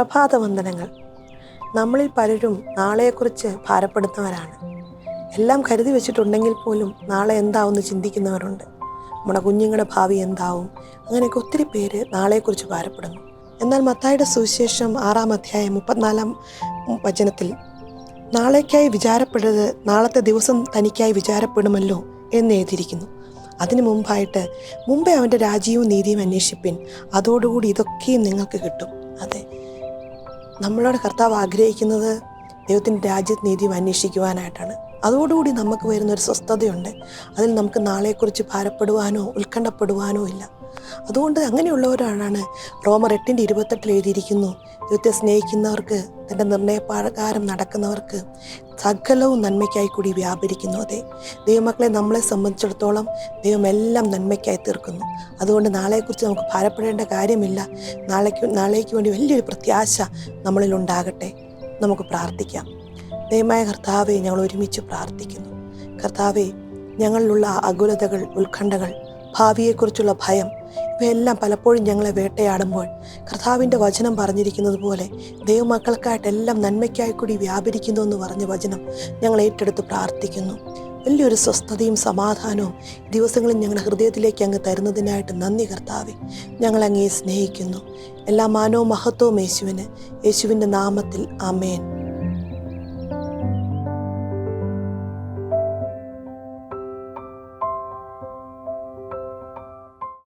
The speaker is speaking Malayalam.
പ്രഭാതവന്ദനങ്ങൾ. നമ്മളിൽ പലരും നാളെയെക്കുറിച്ച് ഭാരപ്പെടുന്നവരാണ്. എല്ലാം കരുതി വെച്ചിട്ടുണ്ടെങ്കിൽ പോലും നാളെ എന്താവുമെന്ന് ചിന്തിക്കുന്നവരുണ്ട്. നമ്മുടെ കുഞ്ഞുങ്ങളുടെ ഭാവി എന്താവും, അങ്ങനെയൊക്കെ ഒത്തിരി പേര് നാളെയെക്കുറിച്ച് ഭാരപ്പെടുന്നു. എന്നാൽ മത്തായിയുടെ സുവിശേഷം 6-ാം അധ്യായം 34-ാം വചനത്തിൽ നാളേക്കായി വിചാരപ്പെടരുത്, നാളത്തെ ദിവസം തനിക്കായി വിചാരപ്പെടുമല്ലോ എന്ന് എഴുതിയിരിക്കുന്നു. അതിനു മുമ്പേ അവൻ്റെ രാജ്യവും നീതിയും അന്വേഷിപ്പിൻ, അതോടുകൂടി ഇതൊക്കെയും നിങ്ങൾക്ക് കിട്ടും. അതെ, നമ്മളോട് കർത്താവ് ആഗ്രഹിക്കുന്നത് ദൈവത്തിൻ്റെ രാജ്യത്ത് നീതിയും അന്വേഷിക്കുവാനായിട്ടാണ്. അതോടുകൂടി നമുക്ക് വരുന്നൊരു സ്വസ്ഥതയുണ്ട്. അതിൽ നമുക്ക് നാളെക്കുറിച്ച് ഭാരപ്പെടുവാനോ ഉത്കണ്ഠപ്പെടുവാനോ ഇല്ല. അതുകൊണ്ട് അങ്ങനെയുള്ളവരാണ് റോമർ 8:28 എഴുതിയിരിക്കുന്നു, ദൈവത്തെ സ്നേഹിക്കുന്നവർക്ക്, തൻ്റെ നിർണയപ്രകാരം നടക്കുന്നവർക്ക് സകലവും നന്മയ്ക്കായി കൂടി വ്യാപരിക്കുന്നു. അതെ, ദൈവമക്കളെ, നമ്മളെ സംബന്ധിച്ചിടത്തോളം ദൈവം എല്ലാം നന്മയ്ക്കായി തീർക്കുന്നു. അതുകൊണ്ട് നാളെക്കുറിച്ച് നമുക്ക് ഭാരപ്പെടേണ്ട കാര്യമില്ല. നാളേക്ക് വേണ്ടി വലിയൊരു പ്രത്യാശ നമ്മളിൽ ഉണ്ടാകട്ടെ. നമുക്ക് പ്രാർത്ഥിക്കാം. ദൈവമായ കർത്താവെ, ഞങ്ങൾ ഒരുമിച്ച് പ്രാർത്ഥിക്കുന്നു. കർത്താവെ, ഞങ്ങളിലുള്ള ആകുലതകൾ, ഉത്കണ്ഠകൾ, ഭാവിയെക്കുറിച്ചുള്ള ഭയം, ഇവയെല്ലാം പലപ്പോഴും ഞങ്ങളെ വേട്ടയാടുമ്പോൾ കർത്താവിൻ്റെ വചനം പറഞ്ഞിരിക്കുന്നത് പോലെ ദൈവമക്കൾക്കായിട്ടെല്ലാം നന്മയ്ക്കായി കൂടി വ്യാപരിക്കുന്നു എന്ന് പറഞ്ഞ വചനം ഞങ്ങൾ ഏറ്റെടുത്ത് പ്രാർത്ഥിക്കുന്നു. വലിയൊരു സ്വസ്ഥതയും സമാധാനവും ദിവസങ്ങളിൽ ഞങ്ങളുടെ ഹൃദയത്തിലേക്ക് അങ്ങ് തരുന്നതിനായിട്ട് നന്ദി കർത്താവെ. ഞങ്ങൾ അങ്ങയെ സ്നേഹിക്കുന്നു. എല്ലാ മാനവും മഹത്വവും യേശുവിൻ്റെ നാമത്തിൽ. ആമേൻ.